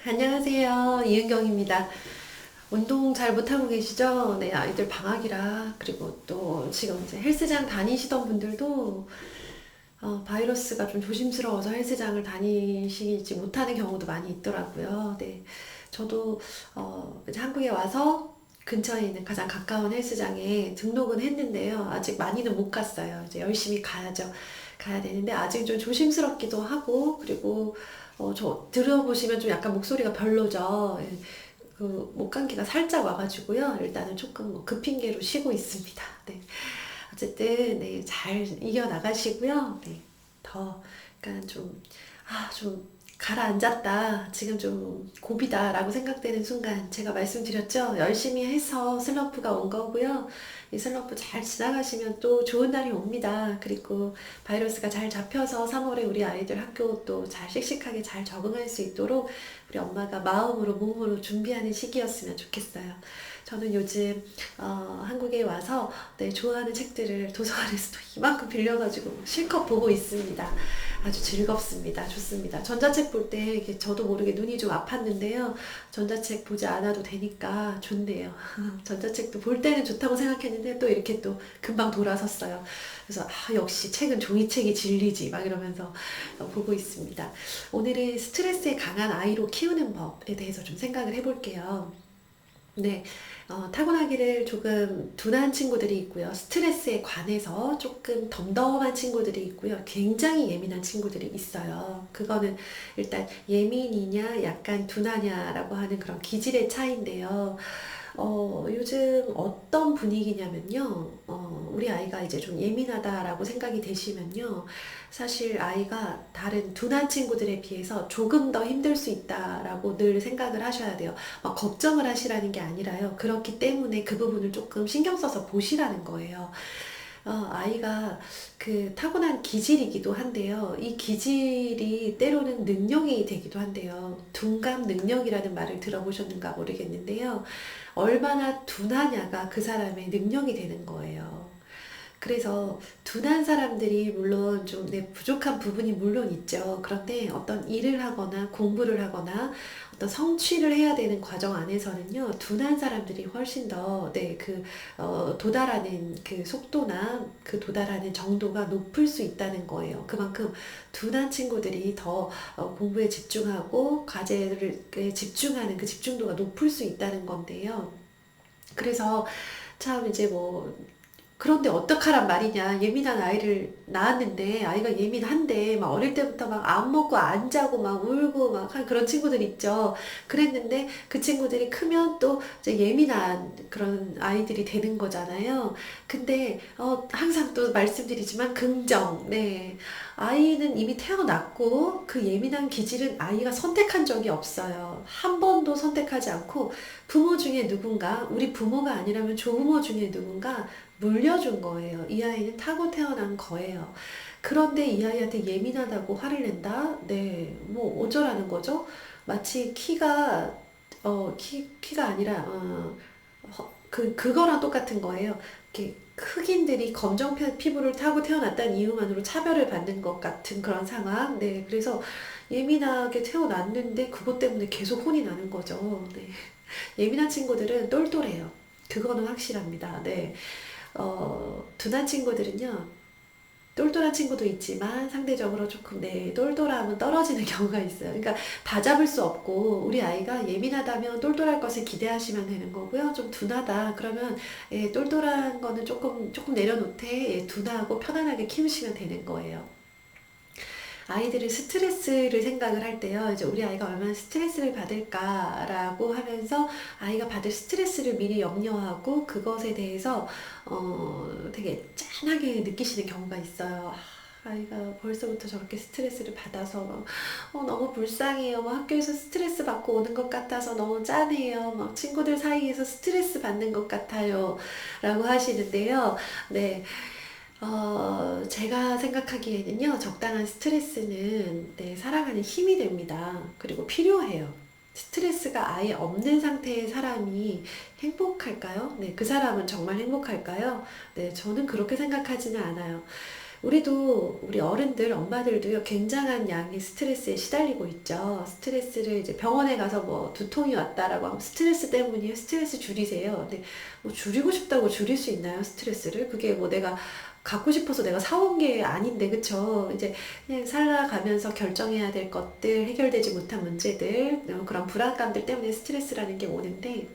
안녕하세요. 이은경입니다. 운동 잘 못하고 계시죠? 네, 아이들 방학이라, 그리고 또 지금 이제 헬스장 다니시던 분들도 바이러스가 좀 조심스러워서 헬스장을 다니시지 못하는 경우도 많이 있더라고요. 네, 저도 이제 한국에 와서 근처에 있는 가장 가까운 헬스장에 등록은 했는데요. 아직 많이는 못 갔어요. 이제 열심히 가야죠. 가야 되는데 아직 좀 조심스럽기도 하고, 그리고 저 들어보시면 좀 약간 목소리가 별로죠. 예, 그 목감기가 살짝 와가지고요. 일단은 조금 그 핑계로 쉬고 있습니다. 네. 어쨌든 네, 잘 이겨 나가시고요. 네. 더 약간 좀 가라앉았다. 지금 좀 고비다라고 생각되는 순간 제가 말씀드렸죠. 열심히 해서 슬럼프가 온 거고요. 이 슬럼프 잘 지나가시면 또 좋은 날이 옵니다. 그리고 바이러스가 잘 잡혀서 3월에 우리 아이들 학교 또 잘 씩씩하게 잘 적응할 수 있도록 우리 엄마가 마음으로 몸으로 준비하는 시기였으면 좋겠어요. 저는 요즘 한국에 와서 네, 좋아하는 책들을 도서관에서 또 이만큼 빌려가지고 실컷 보고 있습니다. 아주 즐겁습니다. 좋습니다. 전자책 볼 때 저도 모르게 눈이 좀 아팠는데요. 전자책 보지 않아도 되니까 좋네요. 전자책도 볼 때는 좋다고 생각했는데 또 이렇게 또 금방 돌아섰어요. 그래서 역시 책은 종이책이 진리지 막 이러면서 보고 있습니다. 오늘은 스트레스에 강한 아이로 키우는 법에 대해서 좀 생각을 해볼게요. 네, 타고나기를 조금 둔한 친구들이 있고요. 스트레스에 관해서 조금 덤덤한 친구들이 있고요. 굉장히 예민한 친구들이 있어요. 그거는 일단 예민이냐, 약간 둔하냐라고 하는 그런 기질의 차이인데요. 요즘 어떤 분위기냐면요. 우리 아이가 이제 좀 예민하다라고 생각이 되시면요. 사실 아이가 다른 둔한 친구들에 비해서 조금 더 힘들 수 있다라고 늘 생각을 하셔야 돼요. 막 걱정을 하시라는 게 아니라요. 그렇기 때문에 그 부분을 조금 신경 써서 보시라는 거예요. 아이가 그 타고난 기질이기도 한데요. 이 기질이 때로는 능력이 되기도 한데요. 둔감 능력이라는 말을 들어보셨는가 모르겠는데요. 얼마나 둔하냐가 그 사람의 능력이 되는 거예요. 그래서 둔한 사람들이 물론 좀 부족한 부분이 물론 있죠. 그런데 어떤 일을 하거나 공부를 하거나 어떤 성취를 해야 되는 과정 안에서는요, 둔한 사람들이 훨씬 더, 도달하는 그 속도나 그 도달하는 정도가 높을 수 있다는 거예요. 그만큼 둔한 친구들이 더 공부에 집중하고 과제를 집중하는 그 집중도가 높을 수 있다는 건데요. 그래서 참 이제 그런데 어떡하란 말이냐. 예민한 아이를 낳았는데, 아이가 예민한데, 막 어릴 때부터 막 안 먹고 안 자고 막 울고 막 한 그런 친구들 있죠. 그랬는데 그 친구들이 크면 또 이제 예민한 그런 아이들이 되는 거잖아요. 근데, 항상 또 말씀드리지만 긍정, 네. 아이는 이미 태어났고 그 예민한 기질은 아이가 선택한 적이 없어요. 한 번도 선택하지 않고 부모 중에 누군가, 우리 부모가 아니라면 조부모 중에 누군가 물려준 거예요. 이 아이는 타고 태어난 거예요. 그런데 이 아이한테 예민하다고 화를 낸다? 네, 어쩌라는 거죠? 마치 키가 아니라, 그거랑 똑같은 거예요. 이렇게 흑인들이 검정 피부를 타고 태어났다는 이유만으로 차별을 받는 것 같은 그런 상황. 네, 그래서 예민하게 태어났는데 그것 때문에 계속 혼이 나는 거죠. 네. 예민한 친구들은 똘똘해요. 그거는 확실합니다. 네. 둔한 친구들은요, 똘똘한 친구도 있지만 상대적으로 조금 똘똘함은 떨어지는 경우가 있어요. 그러니까 다 잡을 수 없고 우리 아이가 예민하다면 똘똘할 것을 기대하시면 되는 거고요. 좀 둔하다 그러면 똘똘한 거는 조금 내려놓되 둔하고 편안하게 키우시면 되는 거예요. 아이들이 스트레스를 생각을 할 때요, 이제 우리 아이가 얼마나 스트레스를 받을까라고 하면서 아이가 받을 스트레스를 미리 염려하고 그것에 대해서 되게 짠하게 느끼시는 경우가 있어요. 아이가 벌써부터 저렇게 스트레스를 받아서 너무 불쌍해요. 학교에서 스트레스 받고 오는 것 같아서 너무 짠해요. 친구들 사이에서 스트레스 받는 것 같아요. 라고 하시는데요. 네. 제가 생각하기에는요, 적당한 스트레스는 살아가는 힘이 됩니다. 그리고 필요해요. 스트레스가 아예 없는 상태의 사람이 행복할까요? 네, 그 사람은 정말 행복할까요? 네, 저는 그렇게 생각하지는 않아요. 우리도 우리 어른들 엄마들도요 굉장한 양의 스트레스에 시달리고 있죠. 스트레스를 이제 병원에 가서 뭐 두통이 왔다라고 하면 스트레스 때문이에요. 스트레스 줄이세요. 근데 뭐 줄이고 싶다고 줄일 수 있나요? 스트레스를? 그게 뭐 내가 갖고 싶어서 내가 사온 게 아닌데, 그쵸? 이제 그냥 살아가면서 결정해야 될 것들, 해결되지 못한 문제들, 그런 불안감들 때문에 스트레스라는 게 오는데,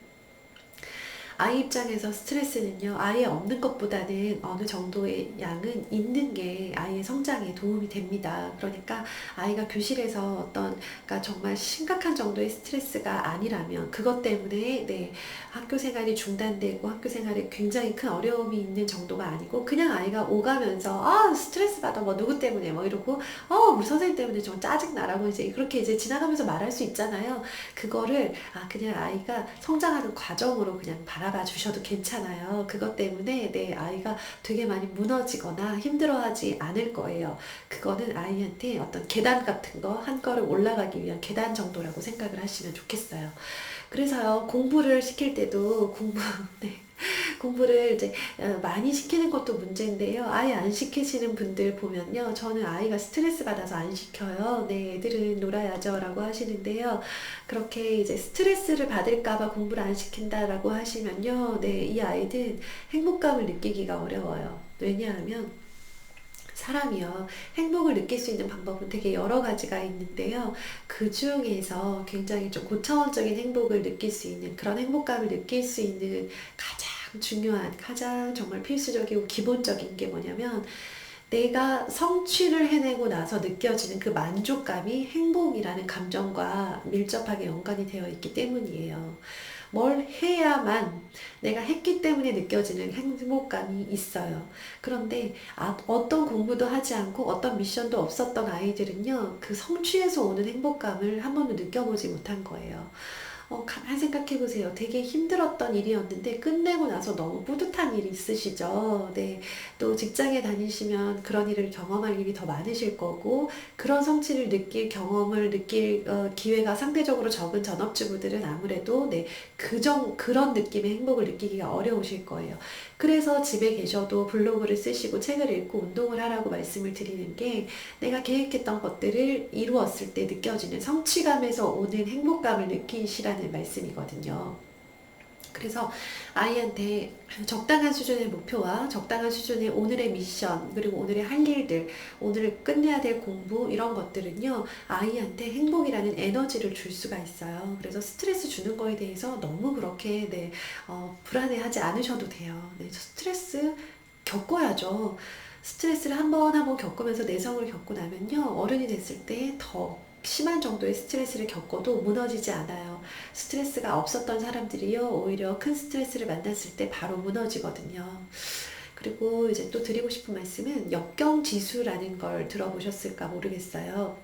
아이 입장에서 스트레스는요, 아예 없는 것보다는 어느 정도의 양은 있는 게 아이의 성장에 도움이 됩니다. 그러니까 아이가 교실에서 어떤, 그러니까 정말 심각한 정도의 스트레스가 아니라면, 그것 때문에, 네, 학교 생활이 중단되고 학교 생활에 굉장히 큰 어려움이 있는 정도가 아니고, 그냥 아이가 오가면서, 아, 스트레스 받아, 뭐, 누구 때문에, 뭐, 이러고, 우리 선생님 때문에 좀 짜증나라고 이제 그렇게 이제 지나가면서 말할 수 있잖아요. 그거를, 그냥 아이가 성장하는 과정으로 그냥 바라봐 주셔도 괜찮아요. 그것 때문에 내 아이가 되게 많이 무너지거나 힘들어하지 않을 거예요. 그거는 아이한테 어떤 계단 같은 거, 한 걸음 올라가기 위한 계단 정도라고 생각을 하시면 좋겠어요. 그래서요, 공부를 시킬 때도 네. 공부를 이제 많이 시키는 것도 문제인데요. 아예 안 시키시는 분들 보면요. 저는 아이가 스트레스 받아서 안 시켜요. 네, 애들은 놀아야죠. 라고 하시는데요. 그렇게 이제 스트레스를 받을까봐 공부를 안 시킨다라고 하시면요. 네, 이 아이는 행복감을 느끼기가 어려워요. 왜냐하면 사람이요. 행복을 느낄 수 있는 방법은 되게 여러 가지가 있는데요. 그 중에서 굉장히 좀 고차원적인 행복을 느낄 수 있는, 그런 행복감을 느낄 수 있는 가장 중요한, 가장 정말 필수적이고 기본적인 게 뭐냐면, 내가 성취를 해내고 나서 느껴지는 그 만족감이 행복이라는 감정과 밀접하게 연관이 되어 있기 때문이에요. 뭘 해야만 내가 했기 때문에 느껴지는 행복감이 있어요. 그런데 어떤 공부도 하지 않고 어떤 미션도 없었던 아이들은요, 그 성취에서 오는 행복감을 한 번도 느껴보지 못한 거예요. 가만 생각해 보세요. 되게 힘들었던 일이었는데 끝내고 나서 너무 뿌듯한 일이 있으시죠? 네. 또 직장에 다니시면 그런 일을 경험할 일이 더 많으실 거고, 그런 성취를 느낄 경험을 느낄 기회가 상대적으로 적은 전업주부들은 아무래도 네, 그런 느낌의 행복을 느끼기가 어려우실 거예요. 그래서 집에 계셔도 블로그를 쓰시고 책을 읽고 운동을 하라고 말씀을 드리는 게, 내가 계획했던 것들을 이루었을 때 느껴지는 성취감에서 오는 행복감을 느끼시라는 말씀이거든요. 그래서 아이한테 적당한 수준의 목표와 적당한 수준의 오늘의 미션, 그리고 오늘의 할 일들, 오늘 끝내야 될 공부, 이런 것들은요, 아이한테 행복이라는 에너지를 줄 수가 있어요. 그래서 스트레스 주는 거에 대해서 너무 그렇게, 네, 불안해하지 않으셔도 돼요. 네, 스트레스 겪어야죠. 스트레스를 한 번 한 번 겪으면서 내성을 겪고 나면요, 어른이 됐을 때 더 심한 정도의 스트레스를 겪어도 무너지지 않아요. 스트레스가 없었던 사람들이요, 오히려 큰 스트레스를 만났을 때 바로 무너지거든요. 그리고 이제 또 드리고 싶은 말씀은, 역경지수라는 걸 들어보셨을까 모르겠어요.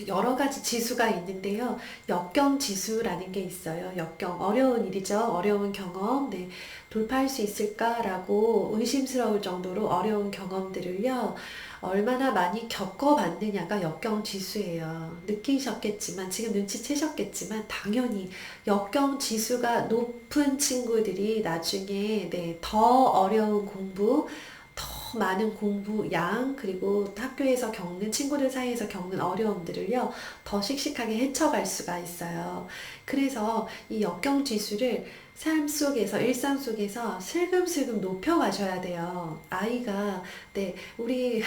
여러 가지 지수가 있는데요. 역경 지수라는 게 있어요. 역경, 어려운 일이죠. 어려운 경험, 네, 돌파할 수 있을까라고 의심스러울 정도로 어려운 경험들을요, 얼마나 많이 겪어봤느냐가 역경 지수예요. 느끼셨겠지만, 지금 눈치채셨겠지만, 당연히 역경 지수가 높은 친구들이 나중에, 네, 더 어려운 공부, 더 많은 공부 양, 그리고 학교에서 겪는, 친구들 사이에서 겪는 어려움들을요, 더 씩씩하게 헤쳐갈 수가 있어요. 그래서 이 역경 지수를 삶 속에서, 일상 속에서 슬금슬금 높여가셔야 돼요. 아이가, 네, 우리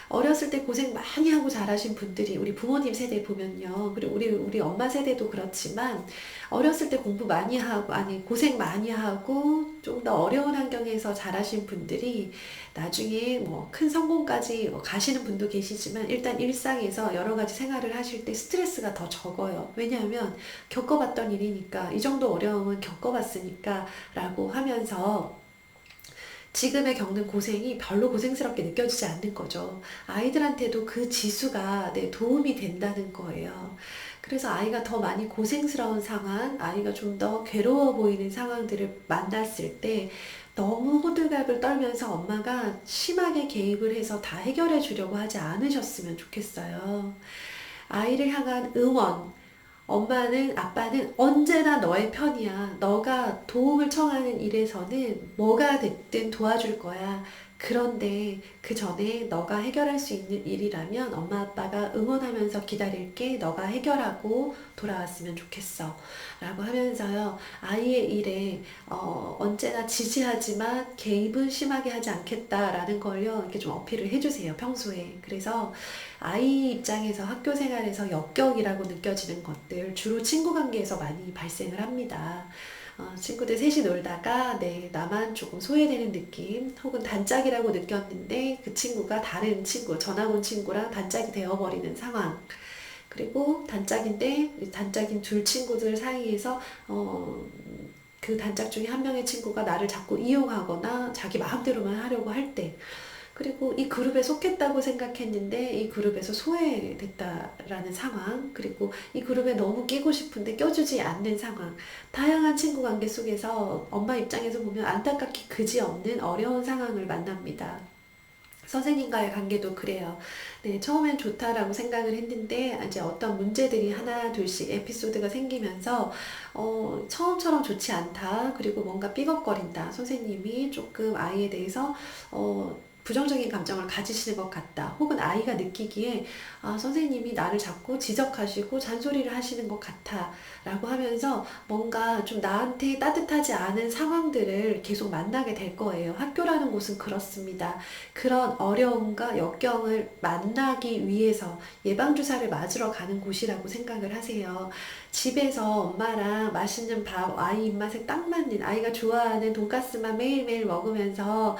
어렸을 때 고생 많이 하고 자라신 분들이 우리 부모님 세대 보면요. 그리고 우리 엄마 세대도 그렇지만, 어렸을 때 공부 많이 하고, 아니, 고생 많이 하고, 좀 더 어려운 환경에서 자라신 분들이 나중에 뭐 큰 성공까지 가시는 분도 계시지만, 일단 일상에서 여러 가지 생활을 하실 때 스트레스가 더 적어요. 왜냐하면 겪어봤던 일이니까, 이 정도 어려움은 겪어봤으니까, 라고 하면서 지금의 겪는 고생이 별로 고생스럽게 느껴지지 않는 거죠. 아이들한테도 그 지수가, 네, 도움이 된다는 거예요. 그래서 아이가 더 많이 고생스러운 상황, 아이가 좀 더 괴로워 보이는 상황들을 만났을 때 너무 호들갑을 떨면서 엄마가 심하게 개입을 해서 다 해결해 주려고 하지 않으셨으면 좋겠어요. 아이를 향한 응원, 엄마는, 아빠는 언제나 너의 편이야. 너가 도움을 청하는 일에서는 뭐가 됐든 도와줄 거야. 그런데 그 전에 너가 해결할 수 있는 일이라면 엄마 아빠가 응원하면서 기다릴게. 너가 해결하고 돌아왔으면 좋겠어. 라고 하면서요, 아이의 일에 언제나 지지하지만 개입은 심하게 하지 않겠다라는 걸요, 이렇게 좀 어필을 해주세요, 평소에. 그래서 아이 입장에서 학교 생활에서 역격이라고 느껴지는 것들, 주로 친구 관계에서 많이 발생을 합니다. 친구들 셋이 놀다가 나만 조금 소외되는 느낌, 혹은 단짝이라고 느꼈는데 그 친구가 다른 친구, 전학 온 친구랑 단짝이 되어버리는 상황. 그리고 단짝인데 단짝인 둘 친구들 사이에서 그 단짝 중에 한 명의 친구가 나를 자꾸 이용하거나 자기 마음대로만 하려고 할 때, 그리고 이 그룹에 속했다고 생각했는데 이 그룹에서 소외됐다라는 상황, 그리고 이 그룹에 너무 끼고 싶은데 껴주지 않는 상황, 다양한 친구 관계 속에서 엄마 입장에서 보면 안타깝게 그지없는 어려운 상황을 만납니다. 선생님과의 관계도 그래요. 네, 처음엔 좋다라고 생각을 했는데 이제 어떤 문제들이 하나 둘씩 에피소드가 생기면서 처음처럼 좋지 않다. 그리고 뭔가 삐걱거린다. 선생님이 조금 아이에 대해서 부정적인 감정을 가지시는 것 같다. 혹은 아이가 느끼기에 선생님이 나를 자꾸 지적하시고 잔소리를 하시는 것 같아. 라고 하면서 뭔가 좀 나한테 따뜻하지 않은 상황들을 계속 만나게 될 거예요. 학교라는 곳은 그렇습니다. 그런 어려움과 역경을 만나기 위해서 예방주사를 맞으러 가는 곳이라고 생각을 하세요. 집에서 엄마랑 맛있는 밥, 아이 입맛에 딱 맞는, 아이가 좋아하는 돈가스만 매일매일 먹으면서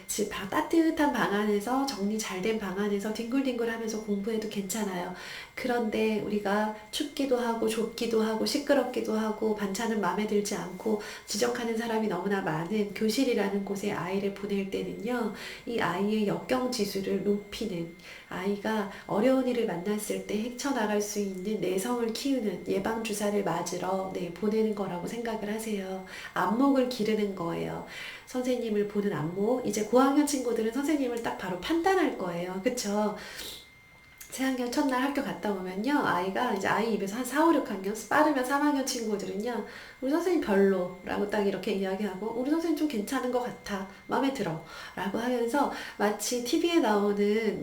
집 따뜻한 방 안에서, 정리 잘 된 방 안에서 뒹굴뒹굴 하면서 공부해도 괜찮아요. 그런데 우리가 춥기도 하고 좁기도 하고 시끄럽기도 하고 반찬은 마음에 들지 않고 지적하는 사람이 너무나 많은 교실이라는 곳에 아이를 보낼 때는요, 이 아이의 역경 지수를 높이는, 아이가 어려운 일을 만났을 때 헤쳐나갈 수 있는 내성을 키우는 예방주사를 맞으러 보내는 거라고 생각을 하세요. 안목을 기르는 거예요. 선생님을 보는 안목. 이제 고학년 친구들은 선생님을 딱 바로 판단할 거예요. 그쵸? 새학년 첫날 학교 갔다 오면요, 아이가 이제 아이 입에서 한 4, 5, 6학년, 빠르면 3학년 친구들은요, 우리 선생님 별로라고 딱 이렇게 이야기하고, 우리 선생님 좀 괜찮은 것 같아, 마음에 들어 라고 하면서 마치 TV에 나오는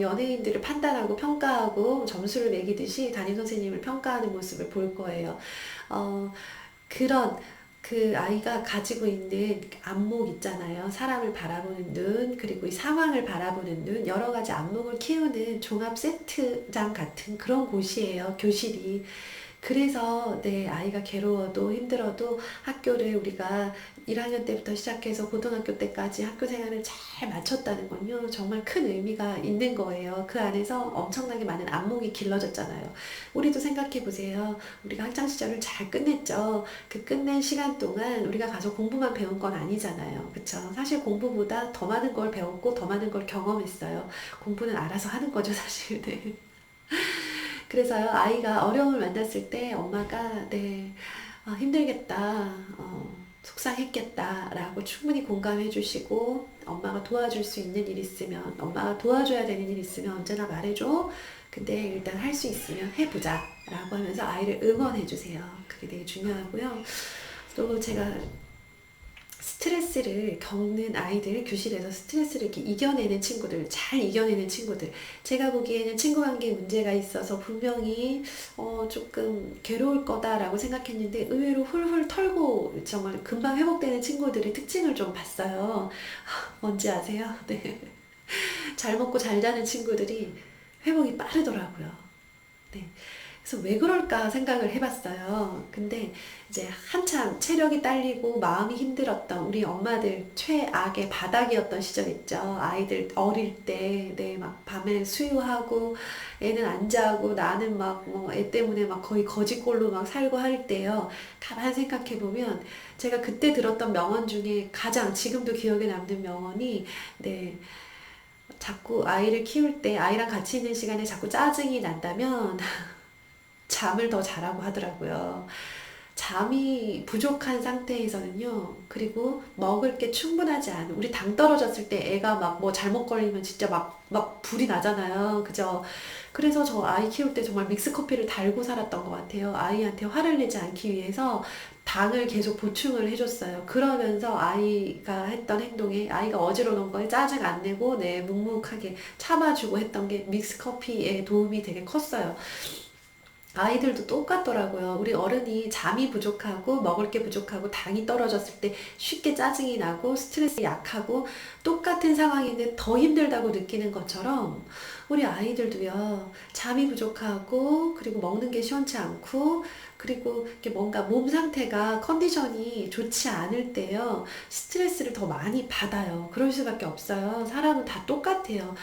연예인들을 판단하고 평가하고 점수를 매기듯이 담임 선생님을 평가하는 모습을 볼 거예요. 그런 그 아이가 가지고 있는 안목 있잖아요. 사람을 바라보는 눈, 그리고 이 상황을 바라보는 눈, 여러 가지 안목을 키우는 종합 세트장 같은 그런 곳이에요, 교실이. 그래서 아이가 괴로워도 힘들어도 학교를 우리가 1학년 때부터 시작해서 고등학교 때까지 학교 생활을 잘 마쳤다는 건요, 정말 큰 의미가 있는 거예요. 그 안에서 엄청나게 많은 안목이 길러졌잖아요. 우리도 생각해 보세요. 우리가 학창 시절을 잘 끝냈죠. 그 끝낸 시간 동안 우리가 가서 공부만 배운 건 아니잖아요. 그쵸? 사실 공부보다 더 많은 걸 배웠고 더 많은 걸 경험했어요. 공부는 알아서 하는 거죠, 사실. 네. 그래서요, 아이가 어려움을 만났을 때 엄마가 힘들겠다, 속상했겠다 라고 충분히 공감해 주시고, 엄마가 도와줄 수 있는 일 있으면, 엄마가 도와줘야 되는 일 있으면 언제나 말해줘. 근데 일단 할 수 있으면 해보자 라고 하면서 아이를 응원해 주세요. 그게 되게 중요하고요. 또 제가 스트레스를 겪는 아이들, 교실에서 스트레스를 이렇게 이겨내는 친구들, 잘 이겨내는 친구들, 제가 보기에는 친구 관계에 문제가 있어서 분명히 조금 괴로울 거다라고 생각했는데 의외로 훌훌 털고 정말 금방 회복되는 친구들의 특징을 좀 봤어요. 뭔지 아세요? 네. 잘 먹고 잘 자는 친구들이 회복이 빠르더라고요. 네. 그래서 왜 그럴까 생각을 해봤어요. 근데 이제 한참 체력이 딸리고 마음이 힘들었던 우리 엄마들 최악의 바닥이었던 시절 있죠. 아이들 어릴 때, 막 밤에 수유하고 애는 안 자고 나는 막 뭐 애 때문에 막 거의 거지꼴로 막 살고 할 때요. 가만 생각해 보면 제가 그때 들었던 명언 중에 가장 지금도 기억에 남는 명언이, 자꾸 아이를 키울 때 아이랑 같이 있는 시간에 자꾸 짜증이 난다면 잠을 더 자라고 하더라고요. 잠이 부족한 상태에서는요, 그리고 먹을 게 충분하지 않은, 우리 당 떨어졌을 때 애가 막 뭐 잘못 걸리면 진짜 막 불이 나잖아요. 그죠? 그래서 저 아이 키울 때 정말 믹스커피를 달고 살았던 것 같아요. 아이한테 화를 내지 않기 위해서 당을 계속 보충을 해줬어요. 그러면서 아이가 했던 행동에, 아이가 어지러운 거에 짜증 안 내고 묵묵하게 참아주고 했던 게 믹스커피에 도움이 되게 컸어요. 아이들도 똑같더라고요. 우리 어른이 잠이 부족하고 먹을 게 부족하고 당이 떨어졌을 때 쉽게 짜증이 나고 스트레스 약하고 똑같은 상황인데 더 힘들다고 느끼는 것처럼 우리 아이들도요. 잠이 부족하고 그리고 먹는 게 시원치 않고 그리고 이렇게 뭔가 몸 상태가 컨디션이 좋지 않을 때요. 스트레스를 더 많이 받아요. 그럴 수밖에 없어요. 사람은 다 똑같아요.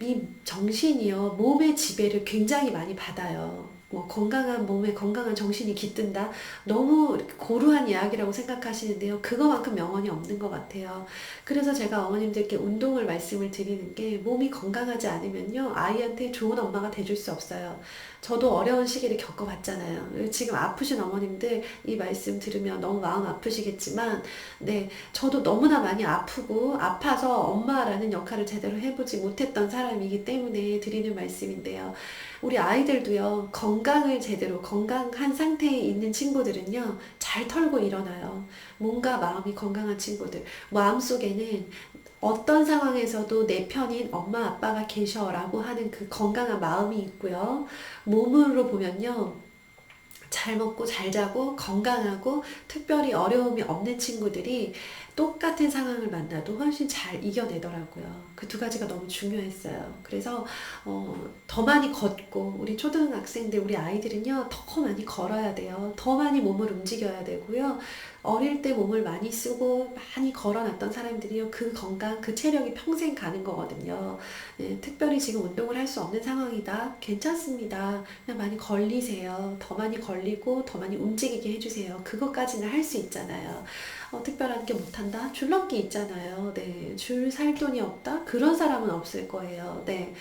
이 정신이요, 몸의 지배를 굉장히 많이 받아요. 뭐 건강한 몸에 건강한 정신이 깃든다. 너무 이렇게 고루한 이야기라고 생각하시는데요. 그거만큼 명언이 없는 것 같아요. 그래서 제가 어머님들께 운동을 말씀을 드리는 게 몸이 건강하지 않으면요. 아이한테 좋은 엄마가 돼줄 수 없어요. 저도 어려운 시기를 겪어봤잖아요. 지금 아프신 어머님들 이 말씀 들으면 너무 마음 아프시겠지만, 네, 저도 너무나 많이 아프고 아파서 엄마라는 역할을 제대로 해보지 못했던 사람이기 때문에 드리는 말씀인데요. 우리 아이들도요, 건강을 제대로, 건강한 상태에 있는 친구들은요, 잘 털고 일어나요. 몸과 마음이 건강한 친구들. 마음속에는 어떤 상황에서도 내 편인 엄마 아빠가 계셔라고 하는 그 건강한 마음이 있고요. 몸으로 보면요. 잘 먹고 잘 자고 건강하고 특별히 어려움이 없는 친구들이 똑같은 상황을 만나도 훨씬 잘 이겨내더라고요. 그 두 가지가 너무 중요했어요. 그래서 더 많이 걷고 우리 초등학생들 우리 아이들은요 더 많이 걸어야 돼요. 더 많이 몸을 움직여야 되고요. 어릴 때 몸을 많이 쓰고 많이 걸어놨던 사람들이요 그 건강 그 체력이 평생 가는 거거든요. 네, 특별히 지금 운동을 할 수 없는 상황이다. 괜찮습니다. 그냥 많이 걸리세요. 더 많이 걸리고 더 많이 움직이게 해주세요. 그것까지는 할 수 있잖아요. 특별한 게 못한다? 줄넘기 있잖아요. 네, 줄 살 돈이 없다? 그런 사람은 없을 거예요. 네.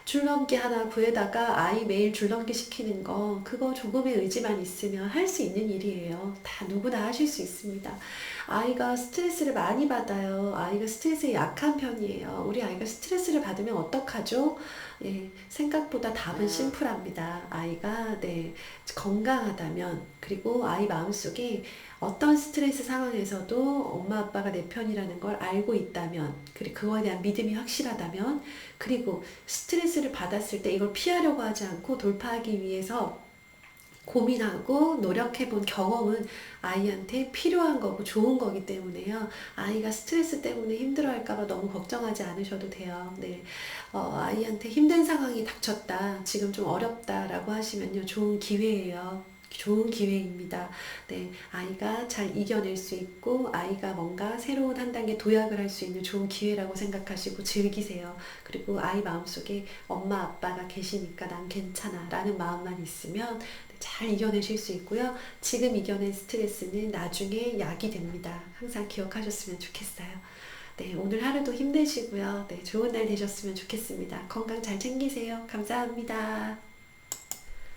줄넘기 하나 구해다가 아이 매일 줄넘기 시키는 거, 그거 조금의 의지만 있으면 할 수 있는 일이에요. 다 누구나 하실 수 있습니다. 아이가 스트레스를 많이 받아요. 아이가 스트레스에 약한 편이에요. 우리 아이가 스트레스를 받으면 어떡하죠? 예, 생각보다 답은 심플합니다. 아이가, 네, 건강하다면, 그리고 아이 마음속에 어떤 스트레스 상황에서도 엄마 아빠가 내 편이라는 걸 알고 있다면, 그리고 그거에 대한 믿음이 확실하다면, 그리고 스트레스를 받았을 때 이걸 피하려고 하지 않고 돌파하기 위해서 고민하고 노력해본 경험은 아이한테 필요한 거고 좋은 거기 때문에요. 아이가 스트레스 때문에 힘들어할까봐 너무 걱정하지 않으셔도 돼요. 네. 아이한테 힘든 상황이 닥쳤다. 지금 좀 어렵다라고 하시면요. 좋은 기회예요. 좋은 기회입니다. 네, 아이가 잘 이겨낼 수 있고 아이가 뭔가 새로운 한 단계 도약을 할 수 있는 좋은 기회라고 생각하시고 즐기세요. 그리고 아이 마음속에 엄마 아빠가 계시니까 난 괜찮아 라는 마음만 있으면 잘 이겨내실 수 있고요. 지금 이겨낸 스트레스는 나중에 약이 됩니다. 항상 기억하셨으면 좋겠어요. 네, 오늘 하루도 힘내시고요. 네, 좋은 날 되셨으면 좋겠습니다. 건강 잘 챙기세요. 감사합니다.